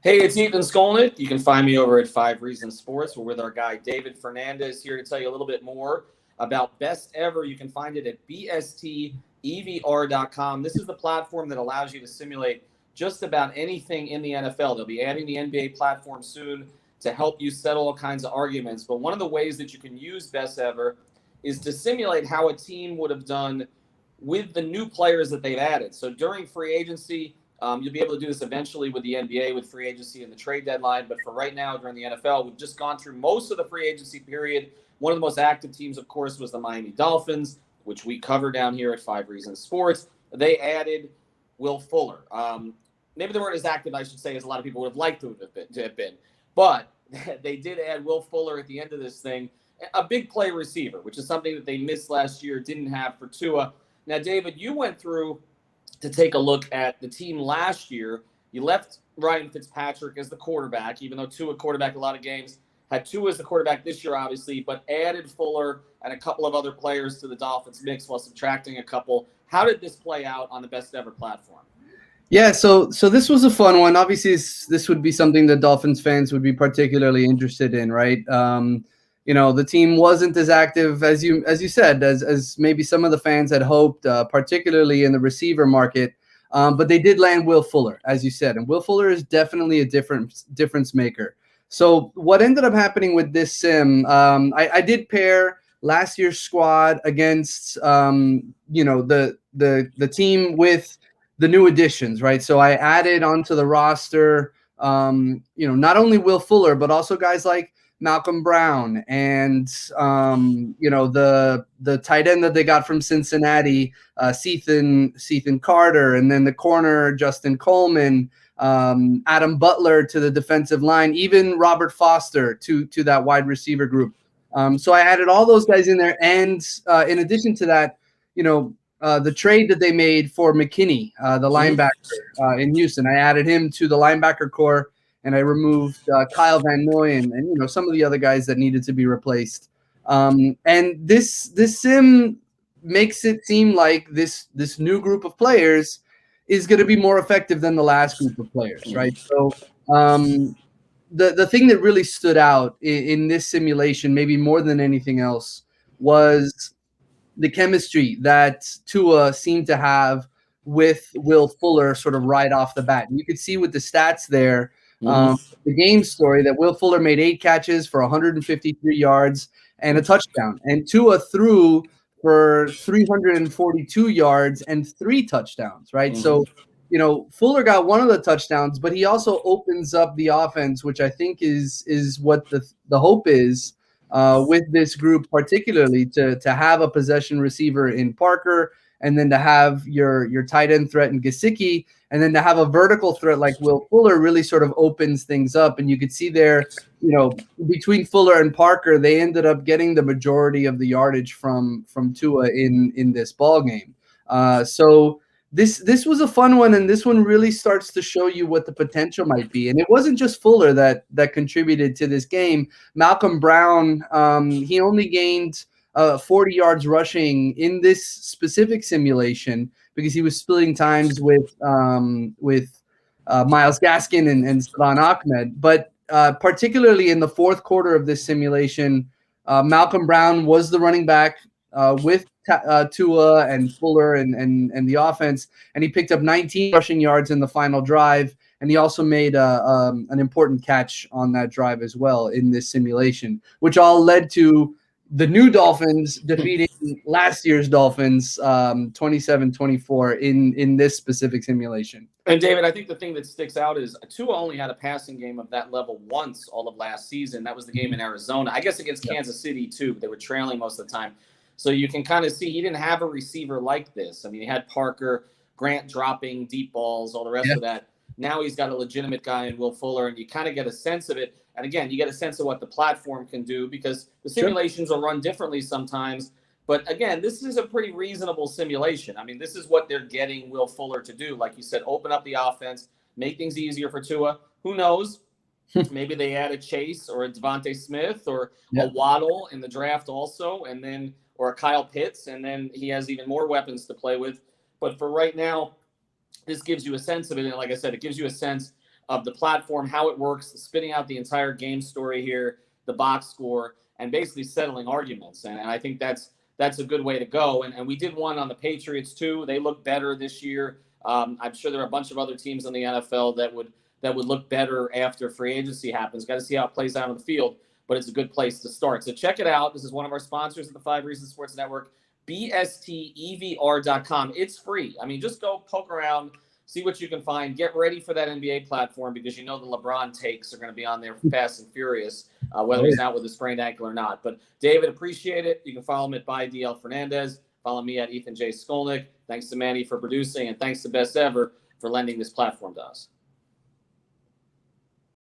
Hey, it's Ethan Skolnick. You can find me over at Five Reasons Sports. We're with our guy David Fernandez here to tell you a little bit more about Best Ever. You can find it at bstevr.com. This is the platform that allows you to simulate just about anything in the NFL. They'll be adding the NBA platform soon to help you settle all kinds of arguments. But one of the ways that you can use Best Ever is to simulate how a team would have done with the new players that they've added. So during free agency, you'll be able to do this eventually with the NBA, with free agency and the trade deadline. But for right now, during the NFL, we've just gone through most of the free agency period. One of the most active teams, of course, was the Miami Dolphins, which we cover down here at Five Reasons Sports. They added Will Fuller. Maybe they weren't as active, I should say, as a lot of people would have liked to have been. But they did add Will Fuller at the end of this thing, a big play receiver, which is something that they missed last year, didn't have for Tua. Now, David, you went through to take a look at the team last year. You left Ryan Fitzpatrick as the quarterback, even though Tua quarterback a lot of games. Had Tua as the quarterback this year, obviously, but added Fuller and a couple of other players to the Dolphins mix while subtracting a couple. How did this play out on the Best Ever platform? Yeah, so this was a fun one. Obviously, this would be something that Dolphins fans would be particularly interested in, right? The team wasn't as active as you said, as maybe some of the fans had hoped, particularly in the receiver market. But they did land Will Fuller, as you said, and Will Fuller is definitely a difference maker. So what ended up happening with this sim, I did pair last year's squad against the team with the new additions, right? So I added onto the roster, not only Will Fuller, but also guys like Malcolm Brown and the tight end that they got from Cincinnati, Cethan Carter, and then the corner Justin Coleman, Adam Butler to the defensive line, even Robert Foster to that wide receiver group. So I added all those guys in there, and in addition to that, the trade that they made for McKinney, the linebacker in Houston, I added him to the linebacker core, and I removed Kyle Van Noy and some of the other guys that needed to be replaced. And this sim makes it seem like this new group of players is going to be more effective than the last group of players, right? So the thing that really stood out in this simulation, maybe more than anything else, was the chemistry that Tua seemed to have with Will Fuller sort of right off the bat. And you could see with the stats there, the game story, that Will Fuller made 8 catches for 153 yards and a touchdown. And Tua threw for 342 yards and 3 touchdowns, right? So, Fuller got one of the touchdowns, but he also opens up the offense, which I think is what the hope is with this group, particularly to have a possession receiver in Parker, and then to have your tight end threat in Gesicki, and then to have a vertical threat like Will Fuller really sort of opens things up. And you could see there, between Fuller and Parker, they ended up getting the majority of the yardage from Tua in this ball game. So this was a fun one, and this one really starts to show you what the potential might be. And it wasn't just Fuller that contributed to this game. Malcolm Brown, he only gained 40 yards rushing in this specific simulation because he was splitting times with Myles Gaskin and Salvan Ahmed. But particularly in the fourth quarter of this simulation, Malcolm Brown was the running back with Tua and Fuller and the offense, and he picked up 19 rushing yards in the final drive, and he also made an important catch on that drive as well in this simulation, which all led to the new Dolphins defeating last year's Dolphins 27-24 in this specific simulation. And David, I think the thing that sticks out is Tua only had a passing game of that level once all of last season. That was the game in Arizona, I guess against Kansas City too. They were trailing most of the time. So you can kind of see he didn't have a receiver like this. I mean, he had Parker, Grant dropping deep balls, all the rest of that. Now he's got a legitimate guy in Will Fuller, and you kind of get a sense of it. And again, you get a sense of what the platform can do because the simulations will run differently sometimes. But again, this is a pretty reasonable simulation. I mean, this is what they're getting Will Fuller to do. Like you said, open up the offense, make things easier for Tua. Who knows? Maybe they add a Chase or a Devontae Smith or a Waddle in the draft also, and then or a Kyle Pitts, and then he has even more weapons to play with. But for right now, this gives you a sense of it. And like I said, it gives you a sense of the platform, how it works, spitting out the entire game story here, the box score, and basically settling arguments. And I think that's a good way to go. And we did one on the Patriots too. They look better this year. I'm sure there are a bunch of other teams in the NFL that would look better after free agency happens. Got to see how it plays out on the field, but it's a good place to start. So check it out. This is one of our sponsors at the 5 Reasons Sports Network, BSTEVR.com. It's free. I mean, just go poke around, see what you can find. Get ready for that NBA platform because you know the LeBron takes are going to be on there fast and furious, whether he's out with a sprained ankle or not. But David, appreciate it. You can follow him at @DL Fernandez. Follow me at Ethan J. Skolnick. Thanks to Manny for producing, and thanks to Best Ever for lending this platform to us.